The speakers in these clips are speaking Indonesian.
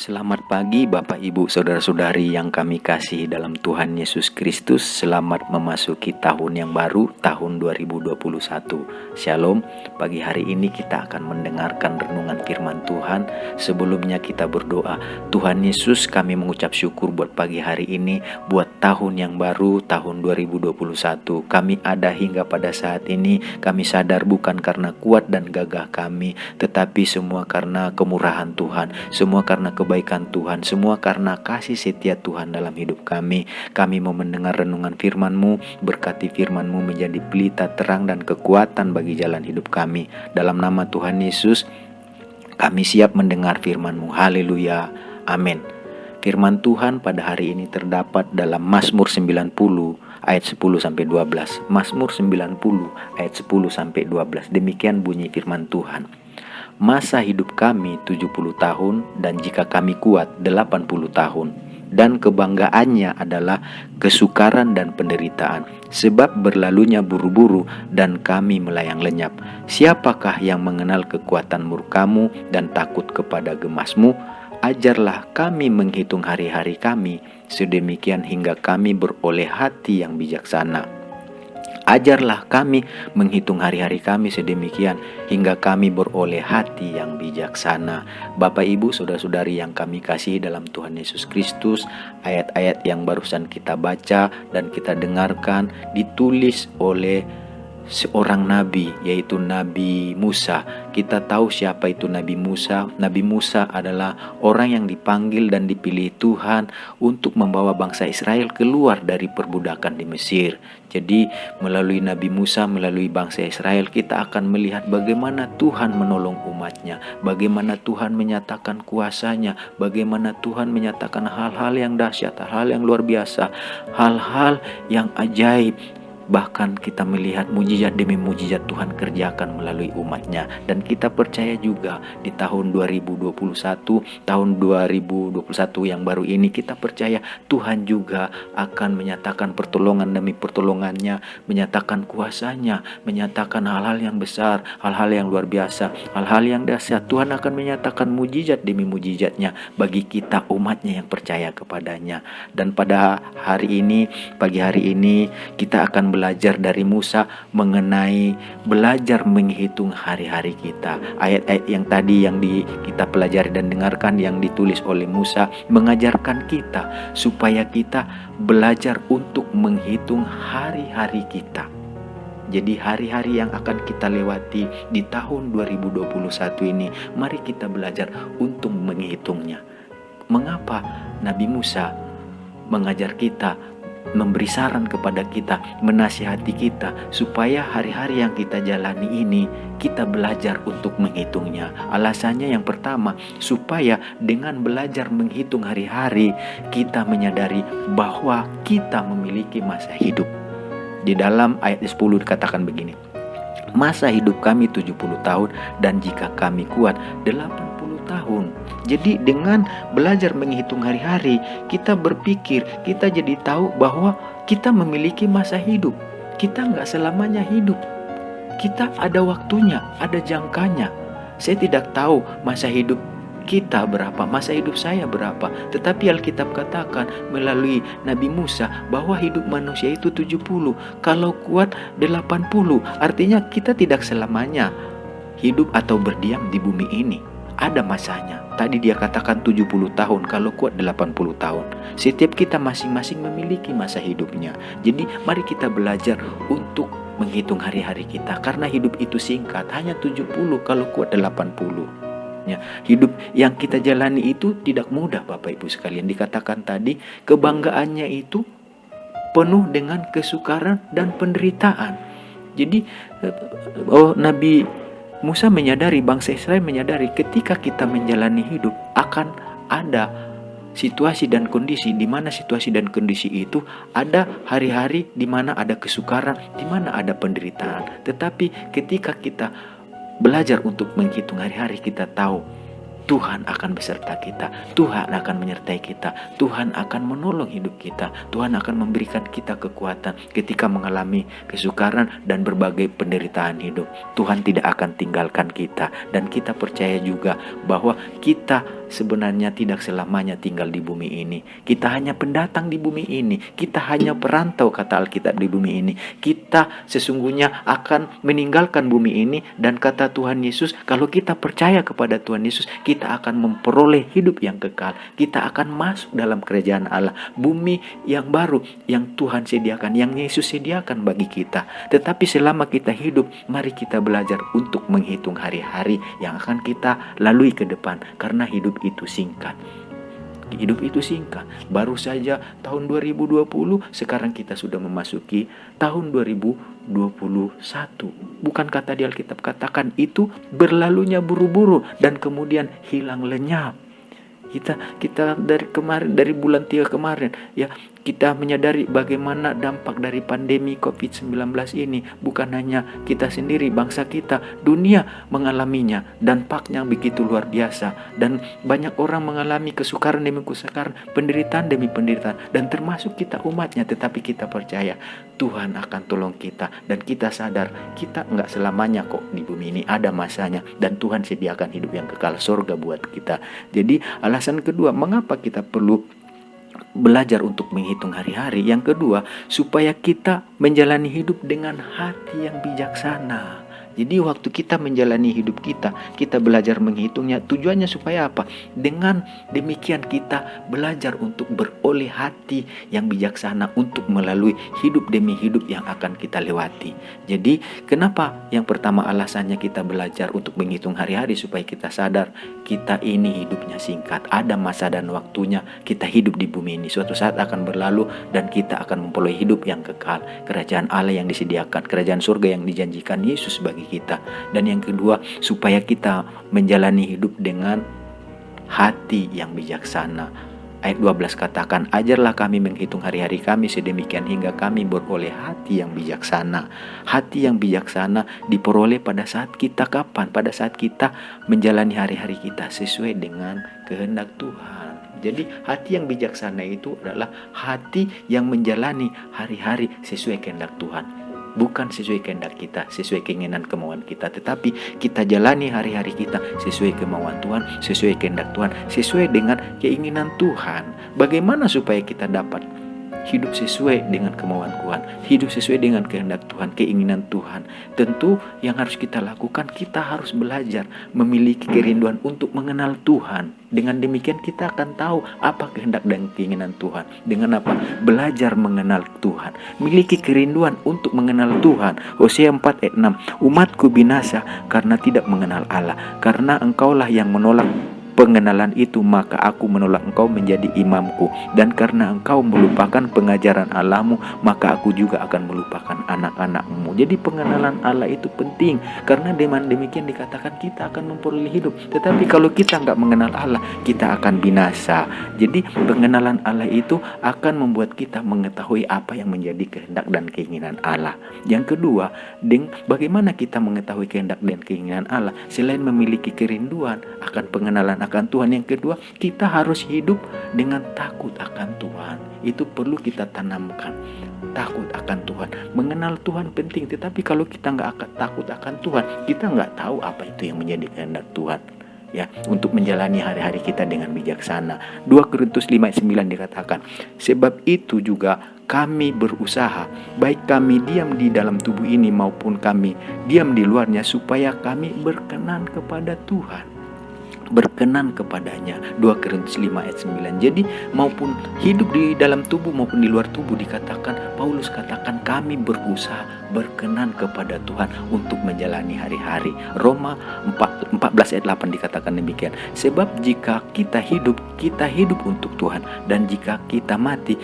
Selamat pagi Bapak Ibu Saudara-saudari yang kami kasih dalam Tuhan Yesus Kristus. Selamat memasuki tahun yang baru, tahun 2021. Shalom. Pagi hari ini kita akan mendengarkan renungan firman Tuhan. Sebelumnya kita berdoa. Tuhan Yesus, kami mengucap syukur buat pagi hari ini, buat tahun yang baru, tahun 2021. Kami ada hingga pada saat ini. Kami sadar bukan karena kuat dan gagah kami, tetapi semua karena kemurahan Tuhan, semua karena kebaikan Tuhan, semua karena kasih setia Tuhan dalam hidup kami. Kami mau mendengar renungan firman-Mu, berkati firman-Mu menjadi pelita terang dan kekuatan bagi jalan hidup kami. Dalam nama Tuhan Yesus, kami siap mendengar firman-Mu. Haleluya. Amin. Firman Tuhan pada hari ini terdapat dalam Mazmur 90 ayat 10-12. Mazmur 90 ayat 10-12. Demikian bunyi firman Tuhan. Masa hidup kami 70 tahun dan jika kami kuat 80 tahun. Dan kebanggaannya adalah kesukaran dan penderitaan. Sebab berlalunya buru-buru dan kami melayang lenyap. Siapakah yang mengenal kekuatan murka-Mu dan takut kepada gemas-Mu? Ajarlah kami menghitung hari-hari kami, sedemikian hingga kami beroleh hati yang bijaksana. Ajarlah kami menghitung hari-hari kami sedemikian hingga kami beroleh hati yang bijaksana. Bapak Ibu Saudara-saudari yang kami kasih dalam Tuhan Yesus Kristus, ayat-ayat yang barusan kita baca dan kita dengarkan ditulis oleh seorang nabi, yaitu Nabi Musa. Kita tahu siapa itu Nabi Musa. Nabi Musa adalah orang yang dipanggil dan dipilih Tuhan untuk membawa bangsa Israel keluar dari perbudakan di Mesir. Jadi melalui Nabi Musa, melalui bangsa Israel, kita akan melihat bagaimana Tuhan menolong umatnya, bagaimana Tuhan menyatakan kuasanya, bagaimana Tuhan menyatakan hal-hal yang dahsyat, hal-hal yang luar biasa, hal-hal yang ajaib. Bahkan kita melihat mujizat demi mujizat Tuhan kerjakan melalui umatnya. Dan kita percaya juga di tahun 2021, tahun 2021 yang baru ini, kita percaya Tuhan juga akan menyatakan pertolongan demi pertolongannya, menyatakan kuasanya, menyatakan hal-hal yang besar, hal-hal yang luar biasa, hal-hal yang dahsyat. Tuhan akan menyatakan mujizat demi mujizatnya bagi kita umatnya yang percaya kepadanya. Dan pada hari ini, pagi hari ini, kita akan belajar dari Musa mengenai belajar menghitung hari-hari kita. Ayat-ayat yang tadi yang kita pelajari dan dengarkan yang ditulis oleh Musa mengajarkan kita supaya kita belajar untuk menghitung hari-hari kita. Jadi hari-hari yang akan kita lewati di tahun 2021 ini, mari kita belajar untuk menghitungnya. Mengapa Nabi Musa mengajar kita, memberi saran kepada kita, menasihati kita supaya hari-hari yang kita jalani ini kita belajar untuk menghitungnya. Alasannya yang pertama, supaya dengan belajar menghitung hari-hari kita menyadari bahwa kita memiliki masa hidup. Di dalam ayat 10 dikatakan begini. Masa hidup kami 70 tahun dan jika kami kuat 80 tahun. Jadi dengan belajar menghitung hari-hari, kita berpikir, kita jadi tahu bahwa kita memiliki masa hidup. Kita nggak selamanya hidup. Kita ada waktunya, ada jangkanya. Saya tidak tahu masa hidup kita berapa, masa hidup saya berapa. Tetapi Alkitab katakan melalui Nabi Musa bahwa hidup manusia itu 70. Kalau kuat 80. Artinya kita tidak selamanya hidup atau berdiam di bumi ini. Ada masanya. Tadi dia katakan 70 tahun, kalau kuat 80 tahun. Setiap kita masing-masing memiliki masa hidupnya. Jadi mari kita belajar untuk menghitung hari-hari kita. Karena hidup itu singkat, hanya 70, kalau kuat 80. Ya, hidup yang kita jalani itu tidak mudah Bapak Ibu sekalian. Dikatakan tadi kebanggaannya itu penuh dengan kesukaran dan penderitaan. Jadi Nabi Musa menyadari, bangsa Israel menyadari ketika kita menjalani hidup akan ada situasi dan kondisi di mana situasi dan kondisi itu ada hari-hari di mana ada kesukaran, di mana ada penderitaan. Tetapi ketika kita belajar untuk menghitung hari-hari, kita tahu Tuhan akan beserta kita, Tuhan akan menyertai kita, Tuhan akan menolong hidup kita, Tuhan akan memberikan kita kekuatan ketika mengalami kesukaran dan berbagai penderitaan hidup. Tuhan tidak akan tinggalkan kita, dan kita percaya juga bahwa kita sebenarnya tidak selamanya tinggal di bumi ini. Kita hanya pendatang di bumi ini. Kita hanya perantau, kata Alkitab, di bumi ini. Kita sesungguhnya akan meninggalkan bumi ini, dan kata Tuhan Yesus, kalau kita percaya kepada Tuhan Yesus, kita akan memperoleh hidup yang kekal. Kita akan masuk dalam kerajaan Allah, bumi yang baru yang Tuhan sediakan, yang Yesus sediakan bagi kita. Tetapi selama kita hidup, mari kita belajar untuk menghitung hari-hari yang akan kita lalui ke depan, karena hidup itu singkat. Hidup itu singkat. Baru saja tahun 2020, sekarang kita sudah memasuki tahun 2021. Bukan kata di Alkitab katakan itu berlalunya buru-buru dan kemudian hilang lenyap. Kita dari bulan 3 kemarin ya, kita menyadari bagaimana dampak dari pandemi COVID-19 ini. Bukan hanya kita sendiri, bangsa kita, dunia mengalaminya. Dampaknya begitu luar biasa, dan banyak orang mengalami kesukaran demi kesukaran, penderitaan demi penderitaan, dan termasuk kita umatnya. Tetapi kita percaya Tuhan akan tolong kita, dan kita sadar kita enggak selamanya kok di bumi ini, ada masanya, dan Tuhan sediakan hidup yang kekal, surga buat kita. Jadi alasan kedua mengapa kita perlu belajar untuk menghitung hari-hari. Yang kedua, supaya kita menjalani hidup dengan hati yang bijaksana. Jadi waktu kita menjalani hidup kita belajar menghitungnya. Tujuannya supaya apa? Dengan demikian kita belajar untuk beroleh hati yang bijaksana untuk melalui hidup demi hidup yang akan kita lewati. Jadi kenapa? Yang pertama alasannya kita belajar untuk menghitung hari-hari, supaya kita sadar kita ini hidupnya singkat. Ada masa dan waktunya kita hidup di bumi ini. Suatu saat akan berlalu dan kita akan memperoleh hidup yang kekal. Kerajaan Allah yang disediakan, kerajaan surga yang dijanjikan Yesus bagi kita. Dan yang kedua, supaya kita menjalani hidup dengan hati yang bijaksana. Ayat 12 katakan, ajarlah kami menghitung hari-hari kami sedemikian hingga kami beroleh hati yang bijaksana. Hati yang bijaksana diperoleh pada saat kita kapan? Pada saat kita menjalani hari-hari kita sesuai dengan kehendak Tuhan. Jadi hati yang bijaksana itu adalah hati yang menjalani hari-hari sesuai kehendak Tuhan. Bukan sesuai kehendak kita, sesuai keinginan kemauan kita, tetapi kita jalani hari-hari kita sesuai kemauan Tuhan, sesuai kehendak Tuhan, sesuai dengan keinginan Tuhan. Bagaimana supaya kita dapat hidup sesuai dengan kemauan Tuhan, hidup sesuai dengan kehendak Tuhan, keinginan Tuhan? Tentu yang harus kita lakukan, kita harus belajar memiliki kerinduan untuk mengenal Tuhan. Dengan demikian kita akan tahu apa kehendak dan keinginan Tuhan. Dengan apa? Belajar mengenal Tuhan, miliki kerinduan untuk mengenal Tuhan. Hosea 4 ayat 6, umatku binasa karena tidak mengenal Allah. Karena engkaulah yang menolak pengenalan itu, maka aku menolak engkau menjadi imamku. Dan karena engkau melupakan pengajaran Allahmu, maka aku juga akan melupakan anak-anakmu. Jadi pengenalan Allah itu penting, karena dengan demikian dikatakan kita akan memperoleh hidup. Tetapi kalau kita nggak mengenal Allah, kita akan binasa. Jadi pengenalan Allah itu akan membuat kita mengetahui apa yang menjadi kehendak dan keinginan Allah. Yang kedua, bagaimana kita mengetahui kehendak dan keinginan Allah? Selain memiliki kerinduan akan pengenalan akan Tuhan, yang kedua, kita harus hidup dengan takut akan Tuhan. Itu perlu kita tanamkan, takut akan Tuhan. Mengenal Tuhan penting, tetapi kalau kita nggak akan takut akan Tuhan, kita nggak tahu apa itu yang menjadi kehendak Tuhan, ya, untuk menjalani hari-hari kita dengan bijaksana. 2 Korintus 5 ayat 9 dikatakan, sebab itu juga kami berusaha, baik kami diam di dalam tubuh ini maupun kami diam di luarnya, supaya kami berkenan kepada Tuhan, berkenan kepadanya. 2 Korintus 5 ayat 9. Jadi maupun hidup di dalam tubuh maupun di luar tubuh, dikatakan, Paulus katakan kami berusaha berkenan kepada Tuhan untuk menjalani hari-hari. Roma 14 ayat 8 dikatakan demikian, sebab jika kita hidup untuk Tuhan, dan jika kita mati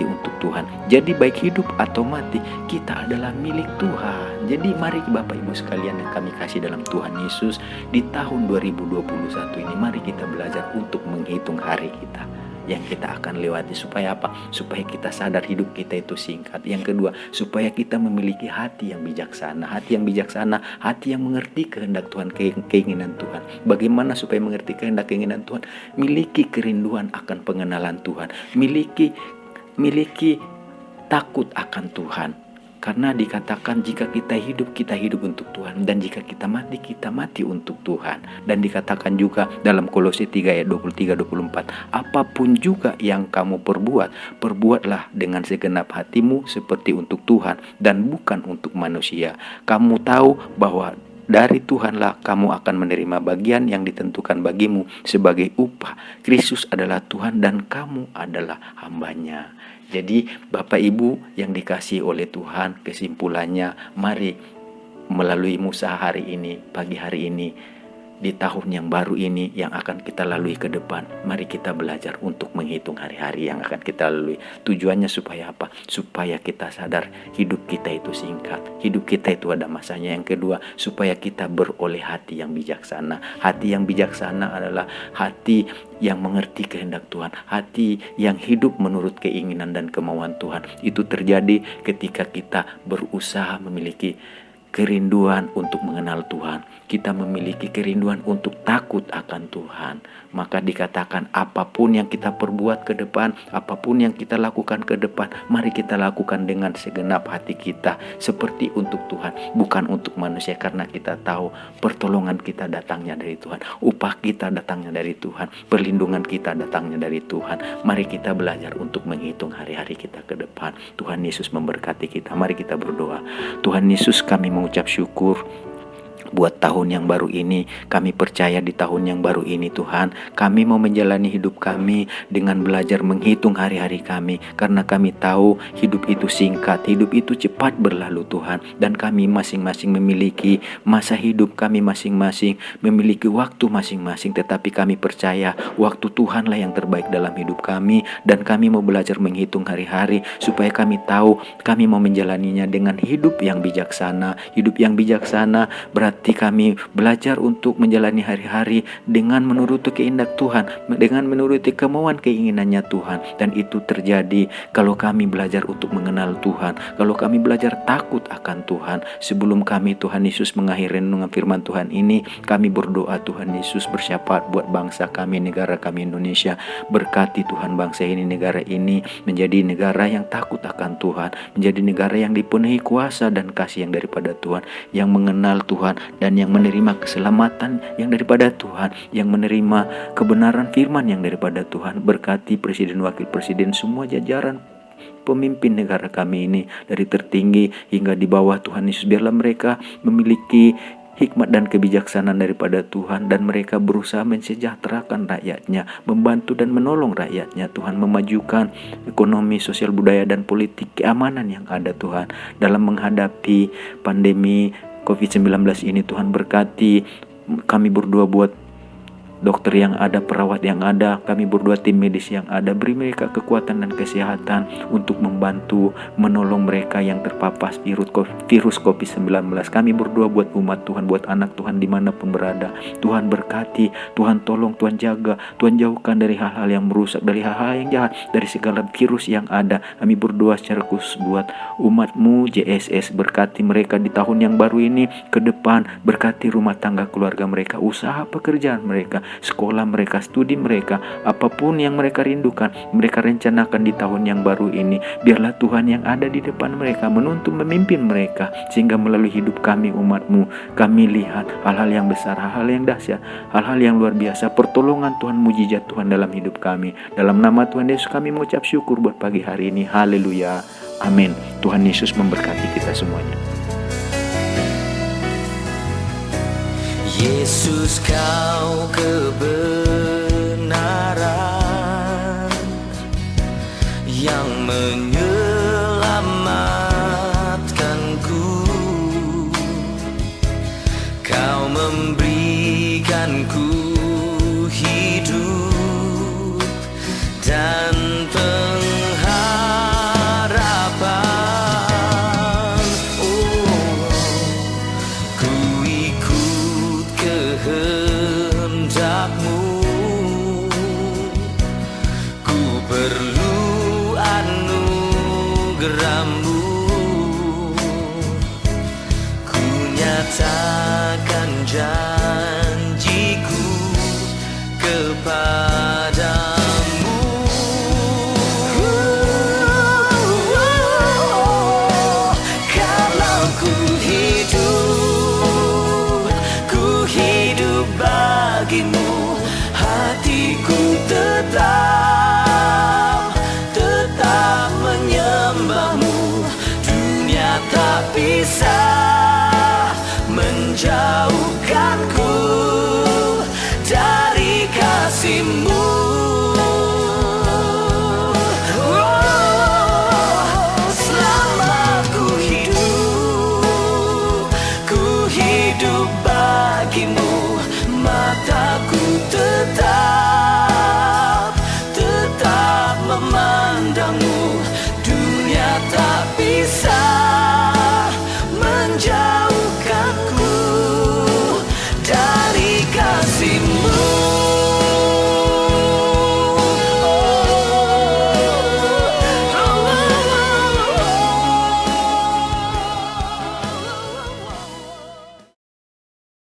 untuk Tuhan. Jadi baik hidup atau mati, kita adalah milik Tuhan. Jadi mari Bapak Ibu sekalian yang kami kasih dalam Tuhan Yesus, di tahun 2021 ini mari kita belajar untuk menghitung hari kita yang kita akan lewati. Supaya apa? Supaya kita sadar hidup kita itu singkat. Yang kedua, supaya kita memiliki hati yang bijaksana. Hati yang bijaksana, hati yang mengerti kehendak Tuhan, keinginan Tuhan. Bagaimana supaya mengerti kehendak keinginan Tuhan? Miliki kerinduan akan pengenalan Tuhan, miliki takut akan Tuhan. Karena dikatakan jika kita hidup untuk Tuhan, dan jika kita mati untuk Tuhan. Dan dikatakan juga dalam Kolose 3 ayat 23-24, apapun juga yang kamu perbuatlah dengan segenap hatimu seperti untuk Tuhan dan bukan untuk manusia. Kamu tahu bahwa dari Tuhanlah kamu akan menerima bagian yang ditentukan bagimu sebagai upah. Kristus adalah Tuhan dan kamu adalah hambanya. Jadi Bapak Ibu yang dikasihi oleh Tuhan, kesimpulannya mari melalui Musa hari ini, pagi hari ini, di tahun yang baru ini yang akan kita lalui ke depan, mari kita belajar untuk menghitung hari-hari yang akan kita lalui. Tujuannya supaya apa? Supaya kita sadar hidup kita itu singkat, hidup kita itu ada masanya. Yang kedua, supaya kita beroleh hati yang bijaksana. Hati yang bijaksana adalah hati yang mengerti kehendak Tuhan, hati yang hidup menurut keinginan dan kemauan Tuhan. Itu terjadi ketika kita berusaha memiliki kerinduan untuk mengenal Tuhan. Kita memiliki kerinduan untuk takut akan Tuhan. Maka dikatakan apapun yang kita perbuat ke depan, apapun yang kita lakukan ke depan, mari kita lakukan dengan segenap hati kita seperti untuk Tuhan, bukan untuk manusia. Karena kita tahu pertolongan kita datangnya dari Tuhan, upah kita datangnya dari Tuhan, perlindungan kita datangnya dari Tuhan. Mari kita belajar untuk menghitung hari-hari kita ke depan. Tuhan Yesus memberkati kita. Mari kita berdoa. Tuhan Yesus, kami mengucap syukur buat tahun yang baru ini. Kami percaya di tahun yang baru ini Tuhan, kami mau menjalani hidup kami dengan belajar menghitung hari-hari kami. Karena kami tahu hidup itu singkat, hidup itu cepat berlalu Tuhan. Dan kami masing-masing memiliki masa hidup, kami masing-masing memiliki waktu masing-masing. Tetapi kami percaya waktu Tuhanlah yang terbaik dalam hidup kami. Dan kami mau belajar menghitung hari-hari supaya kami tahu kami mau menjalaninya dengan hidup yang bijaksana. Hidup yang bijaksana berarti kami belajar untuk menjalani hari-hari dengan menuruti kehendak Tuhan, dengan menuruti kemauan keinginannya Tuhan. Dan itu terjadi kalau kami belajar untuk mengenal Tuhan, kalau kami belajar takut akan Tuhan. Sebelum kami Tuhan Yesus mengakhiri renungan firman Tuhan ini, kami berdoa Tuhan Yesus bersyafaat buat bangsa kami, negara kami Indonesia. Berkati Tuhan bangsa ini, negara ini menjadi negara yang takut akan Tuhan, menjadi negara yang dipenuhi kuasa dan kasih yang daripada Tuhan, yang mengenal Tuhan dan yang menerima keselamatan yang daripada Tuhan, yang menerima kebenaran firman yang daripada Tuhan. Berkati Presiden, Wakil Presiden, semua jajaran pemimpin negara kami ini, dari tertinggi hingga di bawah Tuhan Yesus. Biarlah mereka memiliki hikmat dan kebijaksanaan daripada Tuhan, dan mereka berusaha mensejahterakan rakyatnya, membantu dan menolong rakyatnya Tuhan, memajukan ekonomi, sosial, budaya, dan politik keamanan yang ada Tuhan dalam menghadapi pandemi COVID-19 ini. Tuhan berkati, kami berdoa buat dokter yang ada, perawat yang ada, kami berdoa tim medis yang ada, beri mereka kekuatan dan kesehatan untuk membantu menolong mereka yang terpapar virus COVID-19. Kami berdoa buat umat Tuhan, buat anak Tuhan dimanapun berada. Tuhan berkati, Tuhan tolong, Tuhan jaga, Tuhan jauhkan dari hal-hal yang merusak, dari hal-hal yang jahat, dari segala virus yang ada. Kami berdoa secara khusus buat umat-Mu JSS, berkati mereka di tahun yang baru ini ke depan, berkati rumah tangga keluarga mereka, usaha pekerjaan mereka, sekolah mereka, studi mereka, apapun yang mereka rindukan, mereka rencanakan di tahun yang baru ini. Biarlah Tuhan yang ada di depan mereka menuntun, memimpin mereka, sehingga melalui hidup kami umat-Mu, kami lihat hal-hal yang besar, hal-hal yang dahsyat, hal-hal yang luar biasa, pertolongan Tuhan, mujizat Tuhan dalam hidup kami. Dalam nama Tuhan Yesus kami mengucap syukur buat pagi hari ini. Haleluya, amin. Tuhan Yesus memberkati kita semuanya. Yesus, Kau kebenaran yang menyelamatkanku. Kau memberikanku hidup dan pengharapan. Ku ikut kehendak-Mu, ku perlu anugerah-Mu. Ku nyatakan janjiku kepadamu. kasih-Mu. Selama ku hidup bagimu, mataku